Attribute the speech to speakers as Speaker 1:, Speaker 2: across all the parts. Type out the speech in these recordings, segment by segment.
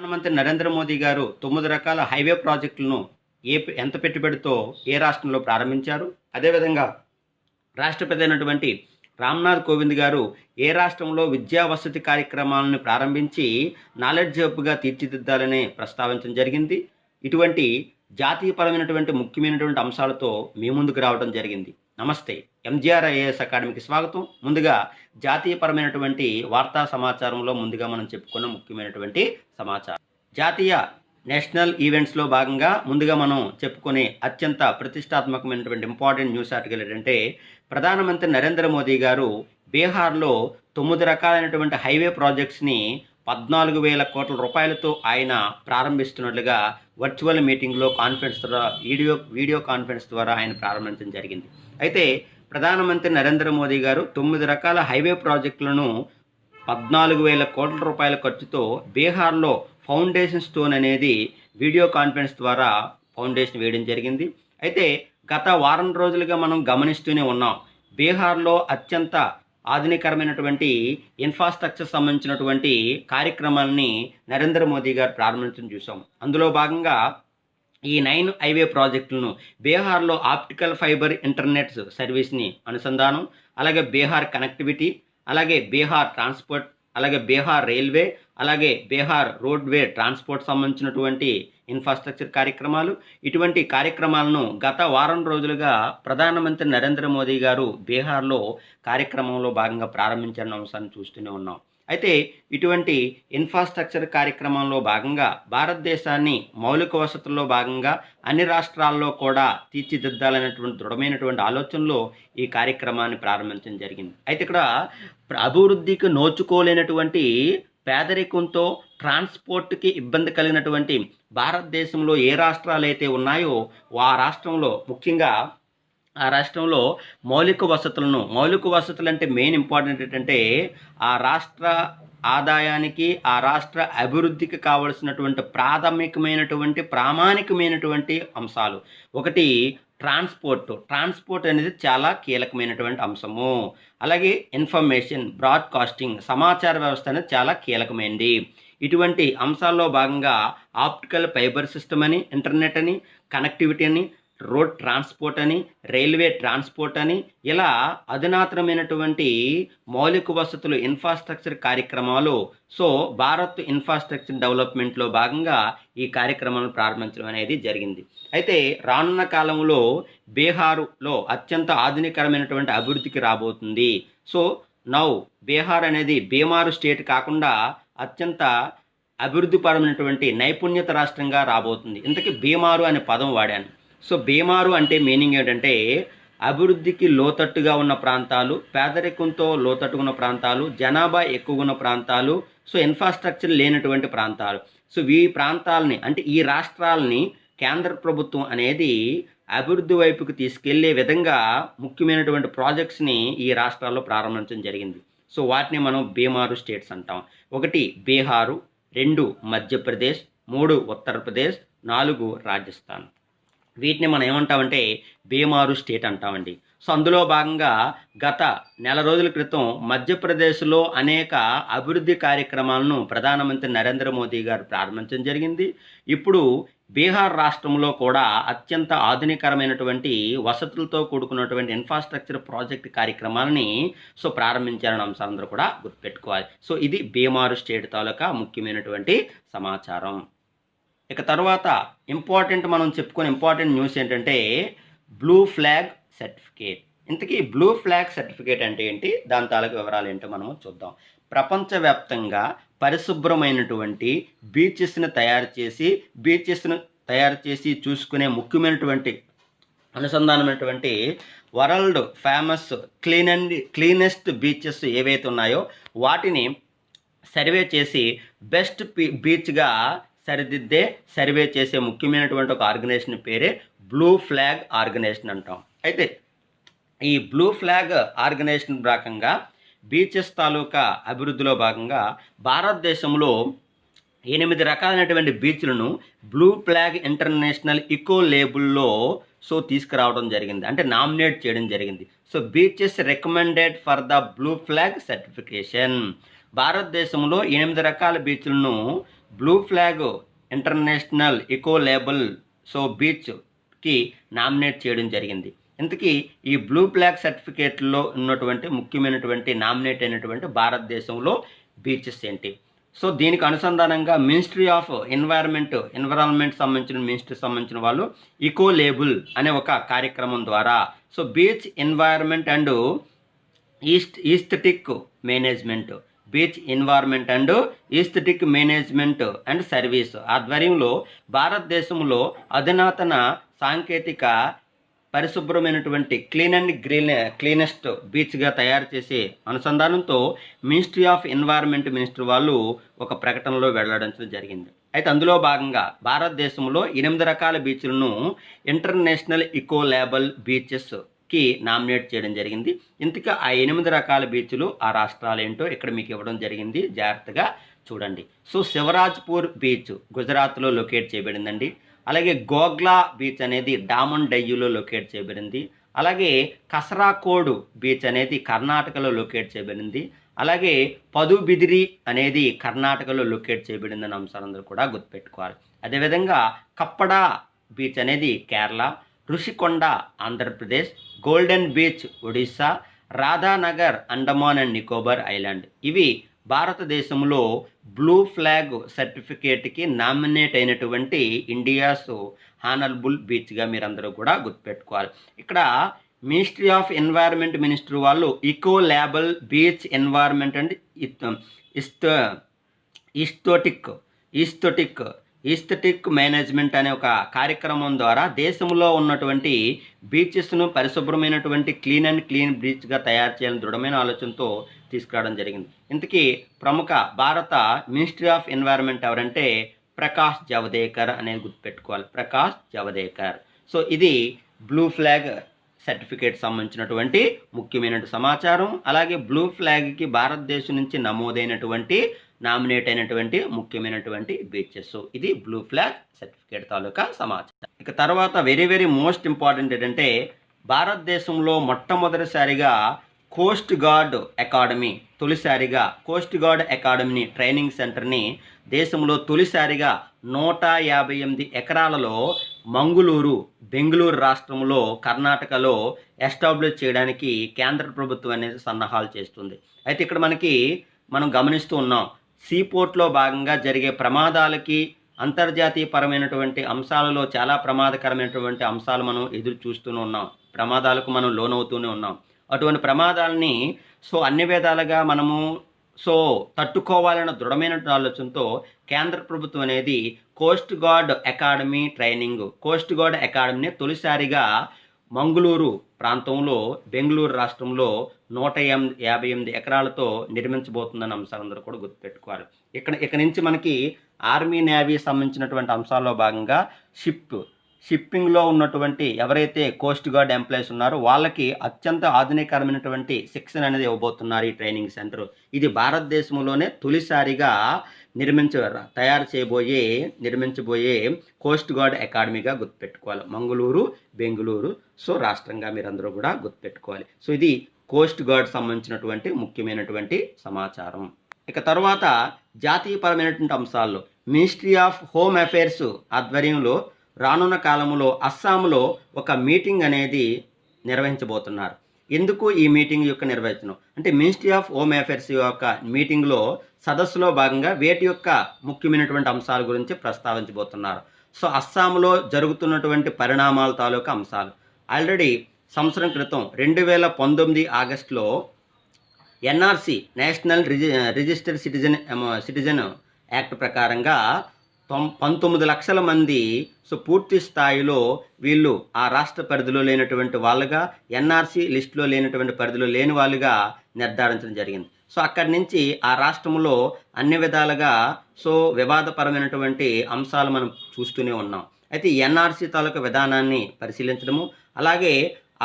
Speaker 1: ప్రధానమంత్రి నరేంద్ర మోదీ గారు 9 రకాల హైవే ప్రాజెక్టులను ఎంత పెట్టుబడితో ఏ రాష్ట్రంలో ప్రారంభించారు? అదేవిధంగా రాష్ట్రపతి అయినటువంటి రామ్‌నాథ్ కోవింద్ గారు ఏ రాష్ట్రంలో విద్యా వసతి కార్యక్రమాలను ప్రారంభించి నాలెడ్జ్ హబ్‌గా తీర్చిదిద్దాలని ప్రస్తావించడం జరిగింది. ఇటువంటి జాతీయపరమైనటువంటి ముఖ్యమైనటువంటి అంశాలతో మీ ముందుకు రావడం జరిగింది. నమస్తే. ఎంజీఆర్ ఐఏఎస్ అకాడమీకి స్వాగతం. ముందుగా జాతీయపరమైనటువంటి వార్తా సమాచారంలో ముందుగా మనం చెప్పుకున్న ముఖ్యమైనటువంటి సమాచారం. జాతీయ నేషనల్ ఈవెంట్స్లో భాగంగా ముందుగా మనం చెప్పుకునే అత్యంత ప్రతిష్టాత్మకమైనటువంటి ఇంపార్టెంట్ న్యూస్ ఆర్టికల్ ఏంటంటే ప్రధానమంత్రి నరేంద్ర మోదీ గారు బీహార్లో 9 రకాలైనటువంటి హైవే ప్రాజెక్ట్స్ని 14,000 కోట్ల రూపాయలతో ఆయన ప్రారంభిస్తున్నట్లుగా వర్చువల్ మీటింగ్లో కాన్ఫరెన్స్ ద్వారా వీడియో కాన్ఫరెన్స్ ద్వారా ఆయన ప్రారంభించడం జరిగింది. అయితే ప్రధానమంత్రి నరేంద్ర మోదీ గారు 9 రకాల హైవే ప్రాజెక్టులను 14,000 కోట్ల రూపాయల ఖర్చుతో బీహార్లో ఫౌండేషన్ స్టోన్ అనేది వీడియో కాన్ఫరెన్స్ ద్వారా ఫౌండేషన్ వేయడం జరిగింది. అయితే గత వారం రోజులుగా మనం గమనిస్తూనే ఉన్నాం. బీహార్లో అత్యంత ఆధునికరమైనటువంటి ఇన్ఫ్రాస్ట్రక్చర్ సంబంధించినటువంటి కార్యక్రమాలని నరేంద్ర మోదీ గారు ప్రారంభించడం చూసాం. అందులో భాగంగా ఈ 9 హైవే ప్రాజెక్టులను బీహార్లో ఆప్టికల్ ఫైబర్ ఇంటర్నెట్ సర్వీస్ని అనుసంధానం, అలాగే బీహార్ కనెక్టివిటీ, అలాగే బీహార్ ట్రాన్స్పోర్ట్, అలాగే బీహార్ రైల్వే, అలాగే బీహార్ రోడ్వే ట్రాన్స్పోర్ట్ సంబంధించినటువంటి ఇన్ఫ్రాస్ట్రక్చర్ కార్యక్రమాలు, ఇటువంటి కార్యక్రమాలను గత వారం రోజులుగా ప్రధానమంత్రి నరేంద్ర మోదీ గారు బీహార్లో కార్యక్రమంలో భాగంగా ప్రారంభించిన అంశాన్ని చూస్తూనే ఉన్నాం. అయితే ఇటువంటి ఇన్ఫ్రాస్ట్రక్చర్ కార్యక్రమంలో భాగంగా భారతదేశాన్ని మౌలిక వసతుల్లో భాగంగా అన్ని రాష్ట్రాల్లో కూడా తీర్చిదిద్దాలనేటువంటి దృఢమైనటువంటి ఆలోచనలో ఈ కార్యక్రమాన్ని ప్రారంభించడం జరిగింది. అయితే ఇక్కడ అభివృద్ధికి నోచుకోలేనటువంటి పేదరికంతో ట్రాన్స్పోర్ట్కి ఇబ్బంది కలిగినటువంటి భారతదేశంలో ఏ రాష్ట్రాలు అయితే ఉన్నాయో ఆ రాష్ట్రంలో ముఖ్యంగా ఆ రాష్ట్రంలో మౌలిక వసతులు అంటే మెయిన్ ఇంపార్టెంట్ ఏంటంటే ఆ రాష్ట్ర ఆదాయానికి ఆ రాష్ట్ర అభివృద్ధికి కావలసినటువంటి ప్రామాణికమైనటువంటి అంశాలు. ఒకటి ట్రాన్స్పోర్ట్ అనేది చాలా కీలకమైనటువంటి అంశము. అలాగే ఇన్ఫర్మేషన్ బ్రాడ్కాస్టింగ్ సమాచార వ్యవస్థ అనేది చాలా కీలకమైనది. ఇటువంటి అంశాల్లో భాగంగా ఆప్టికల్ ఫైబర్ సిస్టమ్ అని, ఇంటర్నెట్ అని, కనెక్టివిటీ అని, రోడ్ ట్రాన్స్పోర్ట్ అని, రైల్వే ట్రాన్స్పోర్ట్ అని, ఇలా అధునాతనమైనటువంటి మౌలిక వసతులు ఇన్ఫ్రాస్ట్రక్చర్ కార్యక్రమాలు. సో భారత్ ఇన్ఫ్రాస్ట్రక్చర్ డెవలప్మెంట్లో భాగంగా ఈ కార్యక్రమాలను ప్రారంభించడం అనేది జరిగింది. అయితే రానున్న కాలంలో బీహారులో అత్యంత ఆధునికరమైనటువంటి అభివృద్ధికి రాబోతుంది. సో నౌ బీహార్ అనేది బీమారు స్టేట్ కాకుండా అత్యంత అభివృద్ధిపరమైనటువంటి నైపుణ్యత రాష్ట్రంగా రాబోతుంది. ఇంతకీ బీమారు అనే పదం వాడాను. సో బీమారు అంటే మీనింగ్ ఏంటంటే అభివృద్ధికి లోతట్టుగా ఉన్న ప్రాంతాలు, పేదరికంతో లోతట్టుగా ఉన్న ప్రాంతాలు, జనాభా ఎక్కువగా ఉన్న ప్రాంతాలు, సో ఇన్ఫ్రాస్ట్రక్చర్ లేనటువంటి ప్రాంతాలు. సో ఈ ప్రాంతాలని అంటే ఈ రాష్ట్రాలని కేంద్ర ప్రభుత్వం అనేది అభివృద్ధి వైపుకి తీసుకెళ్లే విధంగా ముఖ్యమైనటువంటి ప్రాజెక్ట్స్ని ఈ రాష్ట్రాల్లో ప్రారంభించడం జరిగింది. సో వాటిని మనం బీమారు స్టేట్స్ అంటాం. 1 బీహారు, 2 మధ్యప్రదేశ్, 3 ఉత్తరప్రదేశ్, 4 రాజస్థాన్. వీటిని మనం ఏమంటామంటే బీమారు స్టేట్ అంటామండి. సో అందులో భాగంగా గత నెల రోజుల క్రితం మధ్యప్రదేశ్లో అనేక అభివృద్ధి కార్యక్రమాలను ప్రధానమంత్రి నరేంద్ర మోదీ గారు ప్రారంభించడం జరిగింది. ఇప్పుడు బీహార్ రాష్ట్రంలో కూడా అత్యంత ఆధునికరమైనటువంటి వసతులతో కూడుకున్నటువంటి ఇన్ఫ్రాస్ట్రక్చర్ ప్రాజెక్ట్ కార్యక్రమాలని సో ప్రారంభించారన్న అంశాలందరూ కూడా గుర్తుపెట్టుకోవాలి. సో ఇది బీమారు స్టేట్ తాలూకా ముఖ్యమైనటువంటి సమాచారం. ఇక తర్వాత మనం చెప్పుకునే ఇంపార్టెంట్ న్యూస్ ఏంటంటే బ్లూ ఫ్లాగ్ సర్టిఫికేట్. ఇంతకీ బ్లూ ఫ్లాగ్ సర్టిఫికేట్ అంటే ఏంటి, దాని తాలూకు వివరాలు ఏంటో మనము చూద్దాం. ప్రపంచవ్యాప్తంగా పరిశుభ్రమైనటువంటి బీచెస్ని తయారు చేసి చూసుకునే ముఖ్యమైనటువంటి అనుసంధానమైనటువంటి వరల్డ్ ఫేమస్ క్లీనెస్ట్ బీచెస్ ఏవైతే ఉన్నాయో వాటిని సర్వే చేసి బెస్ట్ బీచ్గా సర్వే చేసే ముఖ్యమైనటువంటి ఒక ఆర్గనైజేషన్ పేరే బ్లూ ఫ్లాగ్ ఆర్గనైజేషన్ అంటాం. అయితే ఈ బ్లూ ఫ్లాగ్ ఆర్గనైజేషన్ భాగంగా బీచెస్ తాలూకా అభివృద్ధిలో భాగంగా భారతదేశంలో 8 రకాలైనటువంటి బీచ్లను బ్లూ ఫ్లాగ్ ఇంటర్నేషనల్ ఇకో లేబుల్లో సో తీసుకురావడం జరిగింది, అంటే నామినేట్ చేయడం జరిగింది. So beaches recommended for the blue flag certification. భారతదేశంలో 8 రకాల బీచ్లను blue flag international eco label so బీచ్కి నామినేట్ చేయడం జరిగింది. ఇంతకీ ఈ బ్లూ ఫ్లాగ్ సర్టిఫికేట్లో ఉన్నటువంటి ముఖ్యమైనటువంటి నామినేట్ అయినటువంటి భారతదేశంలో బీచెస్ ఏంటి? సో దీనికి అనుసంధానంగా మినిస్ట్రీ ఆఫ్ ఎన్విరాన్మెంట్ సంబంధించిన మినిస్ట్రీ సంబంధించిన వాళ్ళు ఇకో లేబుల్ అనే ఒక కార్యక్రమం ద్వారా so beach environment and aesthetic management beach environment and aesthetic management and service ఆధ్వర్యంలో భారతదేశంలో అధునాతన సాంకేతిక పరిశుభ్రమైనటువంటి క్లీనెస్ట్ బీచ్గా తయారు చేసే అనుసంధానంతో మినిస్ట్రీ ఆఫ్ ఎన్వైర్న్మెంట్ మినిస్టర్ వాళ్ళు ఒక ప్రకటనలో వెల్లడించడం జరిగింది. అయితే అందులో భాగంగా భారతదేశంలో 8 రకాల బీచ్లను ఇంటర్నేషనల్ ఇకో లేబుల్ బీచెస్కి నామినేట్ చేయడం జరిగింది. ఇంతగా ఆ 8 రకాల బీచ్లు ఆ రాష్ట్రాలు ఏంటో ఇక్కడ మీకు ఇవ్వడం జరిగింది, జాగ్రత్తగా చూడండి. సో శివరాజ్పూర్ బీచ్ గుజరాత్లో లొకేట్ చేయబడిందండి. అలాగే గోగ్లా బీచ్ అనేది డామన్ డయ్యూలో లొకేట్ చేయబడింది. అలాగే కసరాకోడ్ బీచ్ అనేది కర్ణాటకలో లొకేట్ చేయబడింది. అలాగే పదుబిదిరి అనేది కర్ణాటకలో లొకేట్ చేయబడిందని అంశాలందరూ కూడా గుర్తుపెట్టుకోవాలి. అదేవిధంగా కప్పడా బీచ్ అనేది Kerala, Rushikonda Andhra Pradesh, golden beach Odisha, Radhanagar Andaman and Nicobar island ఇవి భారతదేశంలో బ్లూ ఫ్లాగ్ సర్టిఫికేట్కి నామినేట్ అయినటువంటి ఇండియాస్ హానరబుల్ బీచ్గా మీరందరూ కూడా గుర్తుపెట్టుకోవాలి. ఇక్కడ మినిస్ట్రీ ఆఫ్ ఎన్వైర్న్మెంట్ మినిస్టర్ వాళ్ళు eco label beach environment and aesthetic management అనే ఒక కార్యక్రమం ద్వారా దేశంలో ఉన్నటువంటి బీచెస్ను పరిశుభ్రమైనటువంటి క్లీన్ బీచ్గా తయారు చేయాలని దృఢమైన ఆలోచనతో తీసుకురావడం జరిగింది. ఇంతకీ ప్రముఖ భారత మినిస్ట్రీ ఆఫ్ ఎన్వైర్న్మెంట్ ఎవరంటే ప్రకాష్ జవదేకర్ అనేది గుర్తుపెట్టుకోవాలి, ప్రకాష్ జవదేకర్. సో ఇది బ్లూ ఫ్లాగ్ సర్టిఫికేట్ సంబంధించినటువంటి ముఖ్యమైన సమాచారం. అలాగే బ్లూ ఫ్లాగ్కి భారతదేశం నుంచి నమోదైనటువంటి నామినేట్ అయినటువంటి ముఖ్యమైనటువంటి బీచెస్. ఇది బ్లూ ఫ్లాగ్ సర్టిఫికేట్ తాలూకా సమాచారం. ఇక తర్వాత వెరీ మోస్ట్ ఇంపార్టెంట్ ఏంటంటే భారతదేశంలో మొట్టమొదటిసారిగా కోస్ట్ గార్డ్ అకాడమీని ట్రైనింగ్ సెంటర్ని దేశంలో తొలిసారిగా 158 ఎకరాలలో మంగుళూరు, బెంగళూరు రాష్ట్రంలో కర్ణాటకలో ఎస్టాబ్లిష్ చేయడానికి కేంద్ర ప్రభుత్వం అనేది సన్నాహాలు చేస్తుంది. అయితే ఇక్కడ మనం గమనిస్తూ ఉన్నాం, సీపోర్ట్లో భాగంగా జరిగే ప్రమాదాలకి అంతర్జాతీయపరమైనటువంటి అంశాలలో చాలా ప్రమాదకరమైనటువంటి అంశాలు మనం ఎదురు చూస్తూనే ఉన్నాం, ప్రమాదాలకు మనం లోనవుతూనే ఉన్నాం. అటువంటి ప్రమాదాలని అన్ని విధాలుగా మనము తట్టుకోవాలన్న దృఢమైన ఆలోచనతో కేంద్ర ప్రభుత్వం అనేది కోస్ట్ గార్డ్ అకాడమీని తొలిసారిగా మంగుళూరు ప్రాంతంలో బెంగళూరు రాష్ట్రంలో 158 ఎకరాలతో నిర్మించబోతుందన్న అంశాలందరూ కూడా గుర్తుపెట్టుకోవాలి. ఇక్కడ నుంచి మనకి ఆర్మీ నేవీ సంబంధించినటువంటి అంశాల్లో భాగంగా షిప్పింగ్లో ఉన్నటువంటి ఎవరైతే కోస్ట్ గార్డ్ ఎంప్లాయీస్ ఉన్నారో వాళ్ళకి అత్యంత ఆధునికరమైనటువంటి శిక్షణ అనేది ఇవ్వబోతున్నారు ఈ ట్రైనింగ్ సెంటర్. ఇది భారతదేశంలోనే తొలిసారిగా నిర్మించబోయే కోస్ట్ గార్డ్ అకాడమీగా గుర్తుపెట్టుకోవాలి. మంగుళూరు, బెంగళూరు రాష్ట్రంగా మీరందరూ కూడా గుర్తుపెట్టుకోవాలి. ఇది కోస్ట్ గార్డ్ సంబంధించినటువంటి ముఖ్యమైనటువంటి సమాచారం. ఇక తర్వాత జాతీయపరమైనటువంటి అంశాల్లో మినిస్ట్రీ ఆఫ్ హోమ్ అఫైర్స్ ఆధ్వర్యంలో రానున్న కాలంలో అస్సాంలో ఒక మీటింగ్ అనేది నిర్వహించబోతున్నారు. ఎందుకు ఈ మీటింగ్ యొక్క నిర్వచనం అంటే మినిస్ట్రీ ఆఫ్ హోమ్ అఫైర్స్ యొక్క మీటింగ్లో సదస్సులో భాగంగా వేటి యొక్క ముఖ్యమైనటువంటి అంశాల గురించి ప్రస్తావించబోతున్నారు. అస్సాంలో జరుగుతున్నటువంటి పరిణామాల తాలూకా అంశాలు. ఆల్రెడీ సంవత్సరం క్రితం 2019 ఆగస్టులో NRC national registered citizen act ప్రకారంగా 19 లక్షల మంది పూర్తి స్థాయిలో వీళ్ళు ఆ రాష్ట్ర పరిధిలో లేనటువంటి వాళ్ళుగా, ఎన్ఆర్సి లిస్టులో లేనటువంటి పరిధిలో లేని వాళ్ళుగా నిర్ధారించడం జరిగింది. అక్కడి నుంచి ఆ రాష్ట్రంలో అన్ని విధాలుగా వివాదపరమైనటువంటి అంశాలు మనం చూస్తూనే ఉన్నాం. అయితే ఎన్ఆర్సి తాలూకా విధానాన్ని పరిశీలించడము, అలాగే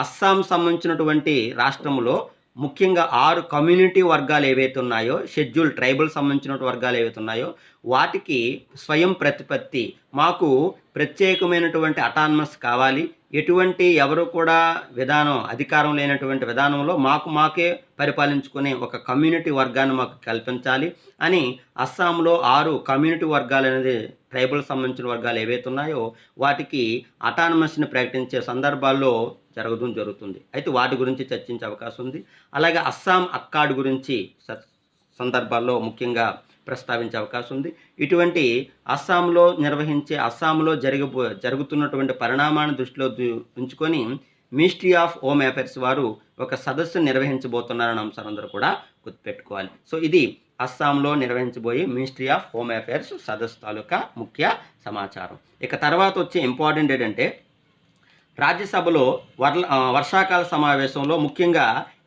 Speaker 1: అస్సాం సంబంధించినటువంటి రాష్ట్రంలో ముఖ్యంగా 6 కమ్యూనిటీ వర్గాలు ఏవైతే ఉన్నాయో, షెడ్యూల్ ట్రైబల్ సంబంధించిన వర్గాలు ఏవైతే ఉన్నాయో వాటికి స్వయం ప్రతిపత్తి, మాకు ప్రత్యేకమైనటువంటి అటానమస్ కావాలి, ఎటువంటి ఎవరు కూడా అధికారం లేనటువంటి విధానంలో మాకే పరిపాలించుకునే ఒక కమ్యూనిటీ వర్గాన్ని మాకు కల్పించాలి అని అస్సాంలో 6 కమ్యూనిటీ వర్గాలు అనేది ట్రైబల్ సంబంధించిన వర్గాలు ఏవైతే ఉన్నాయో వాటికి అటానమస్ని ప్రకటించే సందర్భాల్లో జరుగుతుంది. అయితే వాటి గురించి చర్చించే అవకాశం ఉంది. అలాగే అస్సాం అక్కాడ్ గురించి సందర్భాల్లో ముఖ్యంగా ప్రస్తావించే అవకాశం ఉంది. ఇటువంటి అస్సాంలో జరుగుతున్నటువంటి పరిణామాన్ని దృష్టిలో ఉంచుకొని మినిస్ట్రీ ఆఫ్ హోమ్ అఫైర్స్ వారు ఒక సదస్సు నిర్వహించబోతున్నారన్న అంశాలందరూ కూడా గుర్తుపెట్టుకోవాలి. సో ఇది అస్సాంలో నిర్వహించబోయే మినిస్ట్రీ ఆఫ్ హోమ్ అఫైర్స్ సదస్సు తాలూకా ముఖ్య సమాచారం. ఇక తర్వాత వచ్చే ఇంపార్టెంట్ ఏంటంటే రాజ్యసభలో వర్షాకాల సమావేశంలో ముఖ్యంగా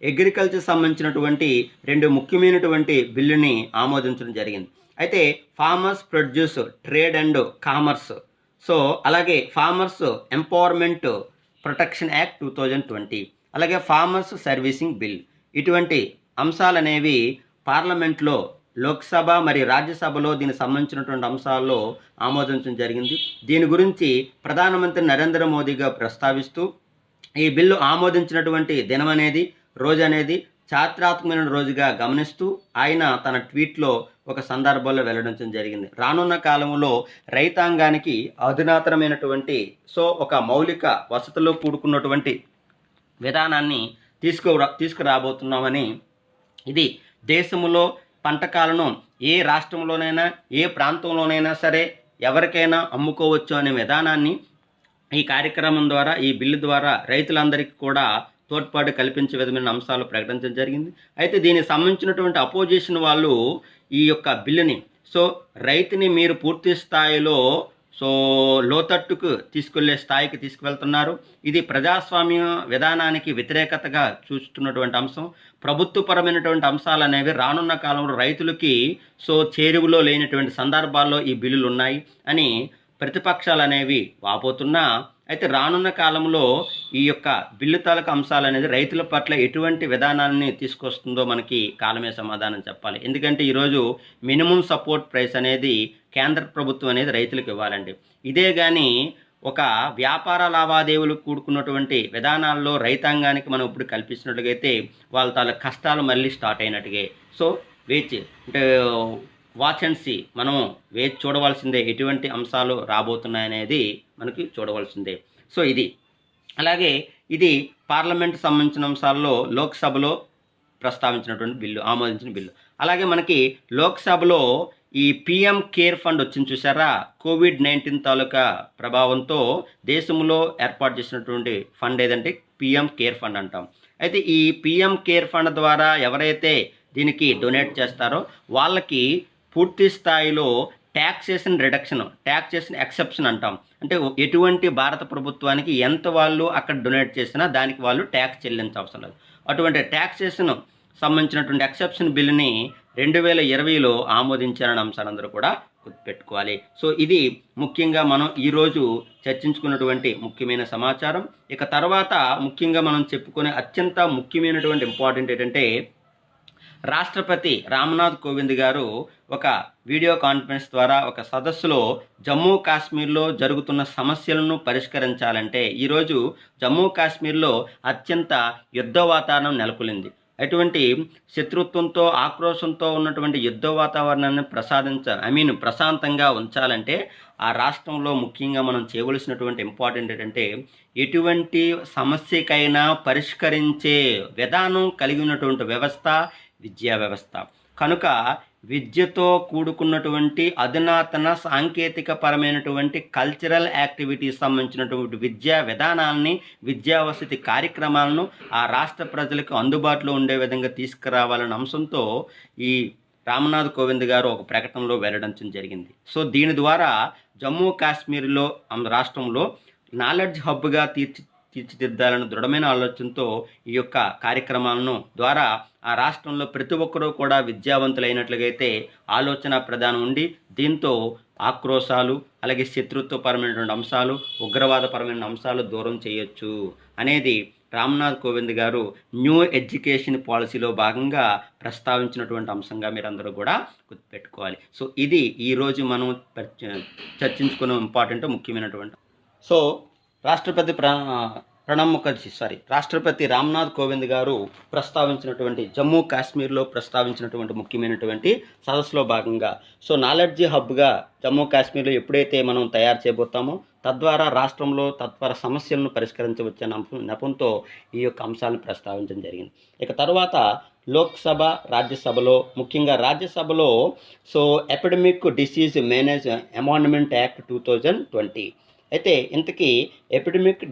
Speaker 1: అగ్రికల్చర్ సంబంధించినటువంటి 2 ముఖ్యమైనటువంటి బిల్లుని ఆమోదించడం జరిగింది. అయితే farmers produce trade and commerce, so అలాగే ఫార్మర్స్ ఎంపవర్మెంట్ ప్రొటెక్షన్ యాక్ట్ 2020, అలాగే ఫార్మర్స్ సర్వీసింగ్ బిల్, ఇటువంటి అంశాలు అనేవి పార్లమెంట్లో లోక్సభ మరియు రాజ్యసభలో దీనికి సంబంధించినటువంటి అంశాల్లో ఆమోదించడం జరిగింది. దీని గురించి ప్రధానమంత్రి నరేంద్ర మోదీగా ప్రస్తావిస్తూ ఈ బిల్లు ఆమోదించినటువంటి దినం అనేది రోజు అనేది చారిత్రాత్మకమైన రోజుగా గమనిస్తూ ఆయన తన ట్వీట్లో ఒక సందర్భంలో వెల్లడించడం జరిగింది. రానున్న కాలంలో రైతాంగానికి అధునాతనమైనటువంటి ఒక మౌలిక వసతులు కూడుకున్నటువంటి విధానాన్ని తీసుకురాబోతున్నామని, ఇది దేశంలో పంటకాలను ఏ రాష్ట్రంలోనైనా ఏ ప్రాంతంలోనైనా సరే ఎవరికైనా అమ్ముకోవచ్చు అనే విధానాన్ని ఈ కార్యక్రమం ద్వారా, ఈ బిల్లు ద్వారా రైతులందరికీ కూడా తోడ్పాటు కల్పించే విధమైన అంశాలు ప్రకటించడం జరిగింది. అయితే దీనికి సంబంధించినటువంటి అపోజిషన్ వాళ్ళు ఈ యొక్క బిల్లుని రైతుని మీరు పూర్తి స్థాయిలో లోతట్టుకు తీసుకెళ్లే స్థాయికి తీసుకువెళ్తున్నారు. ఇది ప్రజాస్వామ్య విధానానికి వ్యతిరేకతగా చూస్తున్నటువంటి అంశం. ప్రభుత్వపరమైనటువంటి అంశాలు అనేవి రానున్న కాలంలో రైతులకి చేరువలో లేనటువంటి సందర్భాల్లో ఈ బిల్లులు ఉన్నాయి అని ప్రతిపక్షాలు అనేవి వాపోతున్నా, అయితే రానున్న కాలంలో ఈ యొక్క బిల్లు తాలూకు అంశాలు అనేది రైతుల పట్ల ఎటువంటి విధానాన్ని తీసుకొస్తుందో మనకి కాలమే సమాధానం చెప్పాలి. ఎందుకంటే ఈరోజు మినిమం సపోర్ట్ ప్రైస్ అనేది కేంద్ర ప్రభుత్వం అనేది రైతులకు ఇవ్వాలండి. ఇదే కానీ ఒక వ్యాపార లావాదేవీలు కూడుకున్నటువంటి విధానాల్లో రైతాంగానికి మనం ఇప్పుడు కల్పిస్తున్నట్లయితే వాళ్ళ తాలూకు కష్టాలు మళ్ళీ స్టార్ట్ అయినట్టుగా. వాచ్ అండ్ సీ, మనం వేచి చూడవలసిందే ఎటువంటి అంశాలు రాబోతున్నాయనేది మనకి చూడవలసిందే. ఇది అలాగే ఇది పార్లమెంట్ సంబంధించిన అంశాల్లో లోక్సభలో ప్రస్తావించినటువంటి బిల్లు, ఆమోదించిన బిల్లు. అలాగే మనకి లోక్సభలో ఈ పిఎం కేర్ ఫండ్ వచ్చింది చూసారా, కోవిడ్-19 తాలూకా ప్రభావంతో దేశంలో ఏర్పాటు చేసినటువంటి ఫండ్ ఏదంటే పిఎం కేర్ ఫండ్ అంటాం. అయితే ఈ పిఎం కేర్ ఫండ్ ద్వారా ఎవరైతే దీనికి డొనేట్ చేస్తారో వాళ్ళకి పూర్తి స్థాయిలో ట్యాక్సేషన్ ఎక్సెప్షన్ అంటాం. అంటే ఎటువంటి భారత ప్రభుత్వానికి ఎంత వాళ్ళు అక్కడ డొనేట్ చేసినా దానికి వాళ్ళు ట్యాక్స్ చెల్లించవసరం లేదు. అటువంటి ట్యాక్సేషన్ సంబంధించినటువంటి ఎక్సెప్షన్ బిల్లుని 2020లో ఆమోదించారన్న అంశాన్ని అందరూ కూడా గుర్తుపెట్టుకోవాలి. ఇది ముఖ్యంగా మనం ఈరోజు చర్చించుకున్నటువంటి ముఖ్యమైన సమాచారం. ఇక తర్వాత ముఖ్యంగా మనం చెప్పుకునే అత్యంత ముఖ్యమైనటువంటి ఇంపార్టెంట్ ఏంటంటే రాష్ట్రపతి రామ్నాథ్ కోవింద్ గారు ఒక వీడియో కాన్ఫరెన్స్ ద్వారా ఒక సదస్సులో జమ్మూ కాశ్మీర్లో జరుగుతున్న సమస్యలను పరిష్కరించాలంటే ఈరోజు జమ్మూ కాశ్మీర్లో అత్యంత యుద్ధ వాతావరణం నెలకొలింది. అటువంటి శత్రుత్వంతో ఆక్రోశంతో ఉన్నటువంటి యుద్ధ వాతావరణాన్ని ప్రశాంతంగా ఉంచాలంటే ఆ రాష్ట్రంలో ముఖ్యంగా మనం చేయవలసినటువంటి ఇంపార్టెంట్ ఏంటంటే ఎటువంటి సమస్యకైనా పరిష్కరించే విధానం కలిగి ఉన్నటువంటి వ్యవస్థ విద్యా వ్యవస్థ. కనుక విద్యతో కూడుకున్నటువంటి అధునాతన సాంకేతిక పరమైనటువంటి కల్చరల్ యాక్టివిటీస్ సంబంధించినటువంటి విద్యా విధానాలని, విద్యా వసతి కార్యక్రమాలను ఆ రాష్ట్ర ప్రజలకు అందుబాటులో ఉండే విధంగా తీసుకురావాలనే అంశంతో ఈ రామ్నాథ్ కోవింద్ గారు ఒక ప్రకటనలో వెల్లడించడం జరిగింది. దీని ద్వారా జమ్మూ కాశ్మీర్లో రాష్ట్రంలో నాలెడ్జ్ హబ్గా తీర్చిదిద్దాలని దృఢమైన ఆలోచనతో ఈ యొక్క కార్యక్రమాలను ద్వారా ఆ రాష్ట్రంలో ప్రతి ఒక్కరూ కూడా విద్యావంతులైనట్లయితే ఆలోచన ప్రధానం ఉండి దీంతో ఆక్రోశాలు అలాగే శత్రుత్వపరమైనటువంటి అంశాలు, ఉగ్రవాదపరమైన అంశాలు దూరం చేయొచ్చు అనేది రామ్నాథ్ కోవింద్ గారు న్యూ ఎడ్యుకేషన్ పాలసీలో భాగంగా ప్రస్తావించినటువంటి అంశంగా మీరందరూ కూడా గుర్తుపెట్టుకోవాలి. ఇది ఈరోజు మనం చర్చించుకున్న ఇంపార్టెంట్ ముఖ్యమైనటువంటి. రాష్ట్రపతి రామ్నాథ్ కోవింద్ గారు ప్రస్తావించినటువంటి జమ్మూ కాశ్మీర్లో ప్రస్తావించినటువంటి ముఖ్యమైనటువంటి సదస్సులో భాగంగా నాలెడ్జీ హబ్గా జమ్మూ కాశ్మీర్లో ఎప్పుడైతే మనం తయారు చేయబోతామో తద్వారా రాష్ట్రంలో తద్వారా సమస్యలను పరిష్కరించవచ్చనే నెపంతో ఈ యొక్క అంశాలను ప్రస్తావించడం జరిగింది. ఇక తర్వాత లోక్సభ, రాజ్యసభలో, ముఖ్యంగా రాజ్యసభలో epidemic disease manage amendment act 2020. అయితే ఇంతకీ ఎపిడమిక్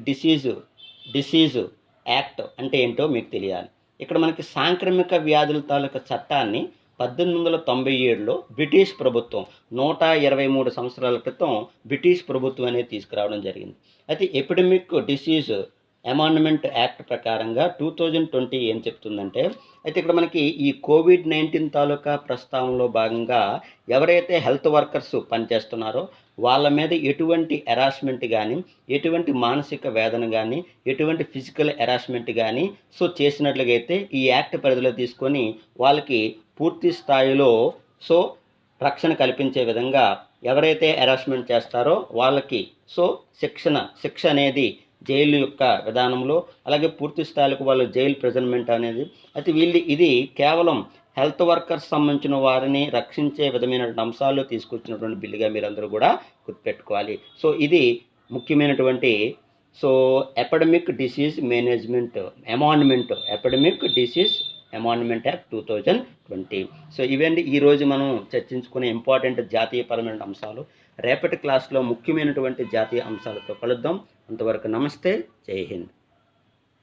Speaker 1: డిసీజ్ యాక్ట్ అంటే ఏంటో మీకు తెలియాలి. ఇక్కడ మనకి సాంక్రమిక వ్యాధుల తాలూకా చట్టాన్ని 1897లో బ్రిటిష్ ప్రభుత్వం 123 సంవత్సరాల క్రితం బ్రిటిష్ ప్రభుత్వం అనేది తీసుకురావడం జరిగింది. అయితే ఎపిడమిక్ డిసీజ్ అమెండ్మెంట్ యాక్ట్ ప్రకారంగా 2020 ఏం చెప్తుందంటే, అయితే ఇక్కడ మనకి ఈ కోవిడ్-19 తాలూకా ప్రస్తావనలో భాగంగా ఎవరైతే హెల్త్ వర్కర్స్ పనిచేస్తున్నారో వాళ్ళ మీద ఎటువంటి హెరాస్మెంట్ కానీ, ఎటువంటి మానసిక వేదన కానీ, ఎటువంటి ఫిజికల్ హెరాస్మెంట్ కానీ చేసినట్లయితే ఈ యాక్ట్ పరిధిలో తీసుకొని వాళ్ళకి పూర్తి స్థాయిలో రక్షణ కల్పించే విధంగా ఎవరైతే హెరాస్మెంట్ చేస్తారో వాళ్ళకి శిక్ష అనేది జైలు యొక్క విధానంలో, అలాగే పూర్తి స్థాయిలకు వాళ్ళు జైలు ప్రిజన్మెంట్ అనేది. అయితే ఇది కేవలం హెల్త్ వర్కర్స్ సంబంధించిన వారిని రక్షించే విధమైన అంశాలు తీసుకొచ్చినటువంటి బిల్లుగా మీరందరూ కూడా గుర్తుపెట్టుకోవాలి. ఇది ముఖ్యమైనటువంటి epidemic disease management epidemic disease amendment act 2020. ఇవండి ఈరోజు మనం చర్చించుకునే ఇంపార్టెంట్ జాతీయపరమైన అంశాలు. రేపటి క్లాస్లో ముఖ్యమైనటువంటి జాతీయ అంశాలతో కలుద్దాం. అంతవరకు నమస్తే, జై హింద్.